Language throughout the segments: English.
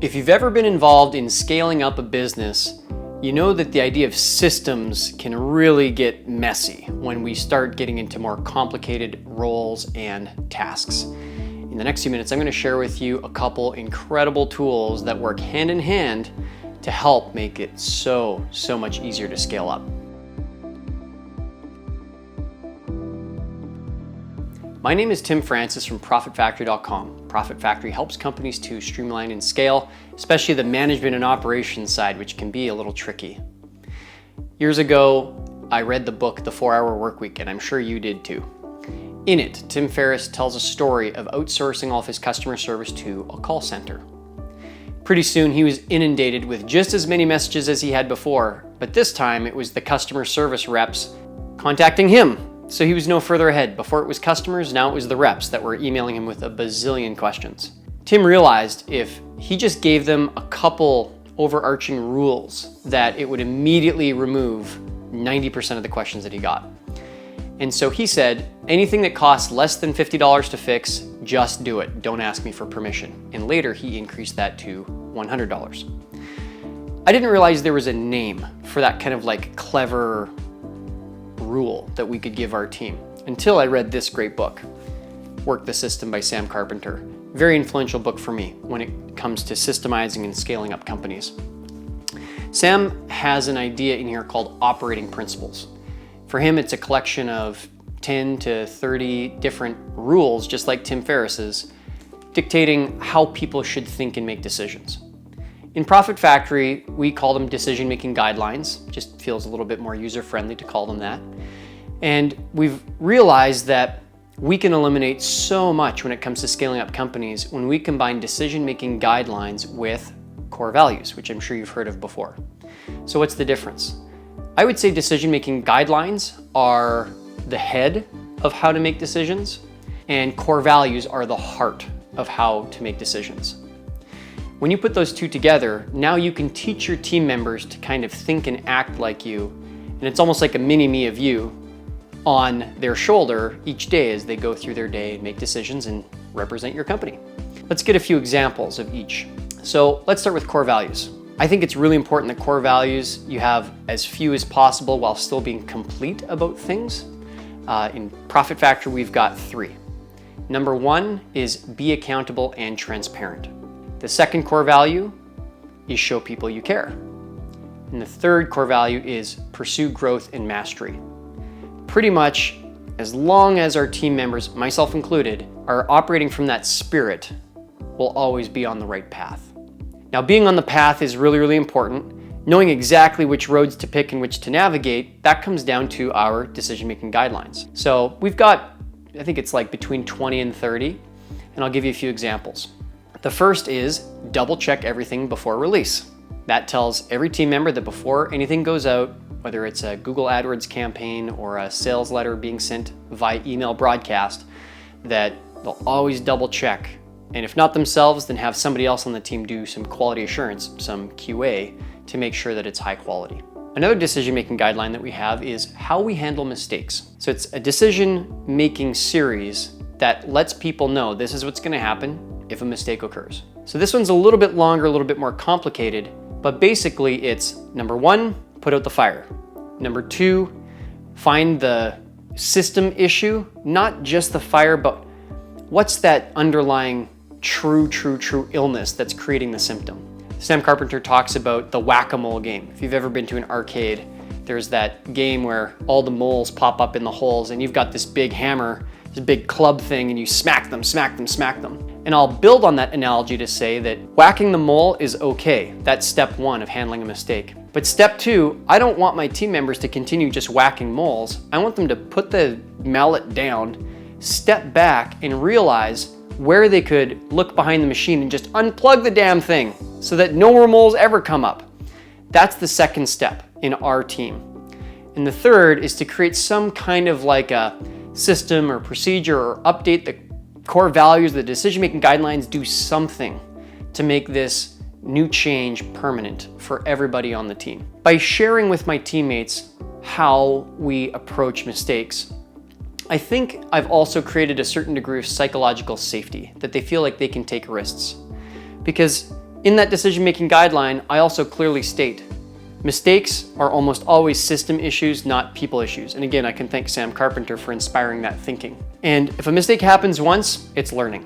If you've ever been involved in scaling up a business, you know that the idea of systems can really get messy when we start getting into more complicated roles and tasks. In the next few minutes, I'm going to share with you a couple incredible tools that work hand in hand to help make it so much easier to scale up. My name is Tim Francis from ProfitFactory.com. Profit Factory helps companies to streamline and scale, especially the management and operations side, which can be a little tricky. Years ago, I read the book, The 4-Hour Workweek, and I'm sure you did too. In it, Tim Ferriss tells a story of outsourcing all of his customer service to a call center. Pretty soon, he was inundated with just as many messages as he had before, but this time it was the customer service reps contacting him. So he was no further ahead. Before it was customers, now it was the reps that were emailing him with a bazillion questions. Tim realized if he just gave them a couple overarching rules, that it would immediately remove 90% of the questions that he got. And so he said, anything that costs less than $50 to fix, just do it. Don't ask me for permission. And later he increased that to $100. I didn't realize there was a name for that kind of like clever rule that we could give our team until I read this great book, Work the System by Sam Carpenter. Very influential book for me when it comes to systemizing and scaling up companies. Sam has an idea in here called operating principles. For him, it's a collection of 10 to 30 different rules, just like Tim Ferriss's, dictating how people should think and make decisions. In Profit Factory, we call them decision-making guidelines. Just feels a little bit more user-friendly to call them that. And we've realized that we can eliminate so much when it comes to scaling up companies when we combine decision-making guidelines with core values, which I'm sure you've heard of before. So what's the difference? I would say decision-making guidelines are the head of how to make decisions, and core values are the heart of how to make decisions. When you put those two together, now you can teach your team members to kind of think and act like you, and it's almost like a mini-me of you on their shoulder each day as they go through their day and make decisions and represent your company. Let's get a few examples of each. So let's start with core values. I think it's really important that core values, you have as few as possible while still being complete about things. In Profit Factory, we've got 3. Number 1 is be accountable and transparent. The second core value is show people you care. And the third core value is pursue growth and mastery. Pretty much, as long as our team members, myself included, are operating from that spirit, we'll always be on the right path. Now, being on the path is really important. Knowing exactly which roads to pick and which to navigate, that comes down to our decision-making guidelines. So we've got, I think it's like between 20 and 30, and I'll give you a few examples. The first is double check everything before release. That tells every team member that before anything goes out, whether it's a Google AdWords campaign or a sales letter being sent via email broadcast, that they'll always double check. And if not themselves, then have somebody else on the team do some quality assurance, some QA, to make sure that it's high quality. Another decision-making guideline that we have is how we handle mistakes. So it's a decision-making series that lets people know this is what's gonna happen if a mistake occurs. So this one's a little bit longer, a little bit more complicated, but basically it's number 1, put out the fire. Number 2, find the system issue, not just the fire, but what's that underlying true illness that's creating the symptom. Sam Carpenter talks about the whack-a-mole game. If you've ever been to an arcade, there's that game where all the moles pop up in the holes and you've got this big hammer, this big club thing, and you smack them. And I'll build on that analogy to say that whacking the mole is okay. That's step 1 of handling a mistake. But step 2, I don't want my team members to continue just whacking moles. I want them to put the mallet down, step back, and realize where they could look behind the machine and just unplug the damn thing so that no more moles ever come up. That's the second step in our team. And the third is to create some kind of like a system or procedure or update the core values, the decision-making guidelines, do something to make this new change permanent for everybody on the team. By sharing with my teammates how we approach mistakes, I think I've also created a certain degree of psychological safety, that they feel like they can take risks. Because In that decision-making guideline, I also clearly state, mistakes are almost always system issues, not people issues. And again, I can thank Sam Carpenter for inspiring that thinking. And if a mistake happens once, it's learning.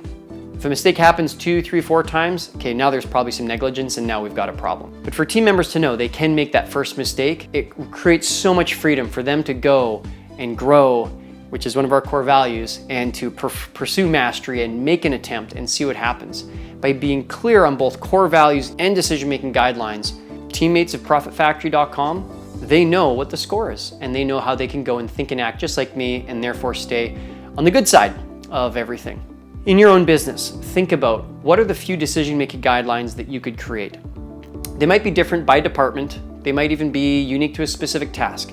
If a mistake happens 2, 3, 4 times, okay, now there's probably some negligence and now we've got a problem. But for team members to know they can make that first mistake, it creates so much freedom for them to go and grow, which is one of our core values, and to pursue mastery and make an attempt and see what happens. By being clear on both core values and decision-making guidelines, teammates of ProfitFactory.com, they know what the score is and they know how they can go and think and act just like me and therefore stay on the good side of everything. In your own business, think about what are the few decision-making guidelines that you could create. They might be different by department. They might even be unique to a specific task.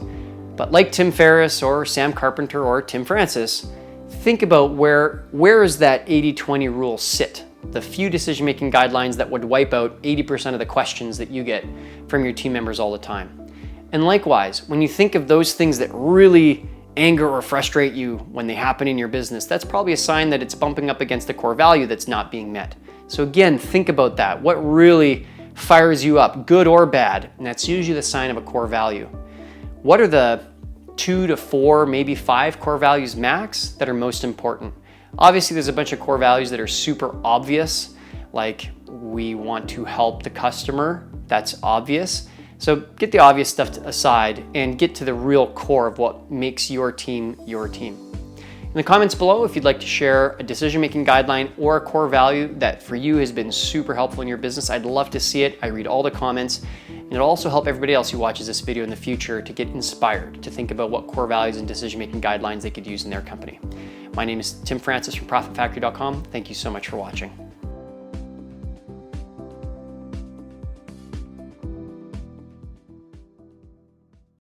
But like Tim Ferriss or Sam Carpenter or Tim Francis, think about where is that 80-20 rule sit? The few decision-making guidelines that would wipe out 80% of the questions that you get from your team members all the time. And likewise, when you think of those things that really anger or frustrate you when they happen in your business, that's probably a sign that it's bumping up against a core value that's not being met. So again, think about that. What really fires you up, good or bad? And that's usually the sign of a core value. What are the 2 to 4, maybe 5 core values max that are most important? Obviously, there's a bunch of core values that are super obvious, like we want to help the customer. That's obvious. So get the obvious stuff aside and get to the real core of what makes your team your team. In the comments below, if you'd like to share a decision-making guideline or a core value that for you has been super helpful in your business, I'd love to see it. I read all the comments, and it'll also help everybody else who watches this video in the future to get inspired to think about what core values and decision-making guidelines they could use in their company. My name is Tim Francis from ProfitFactory.com. Thank you so much for watching.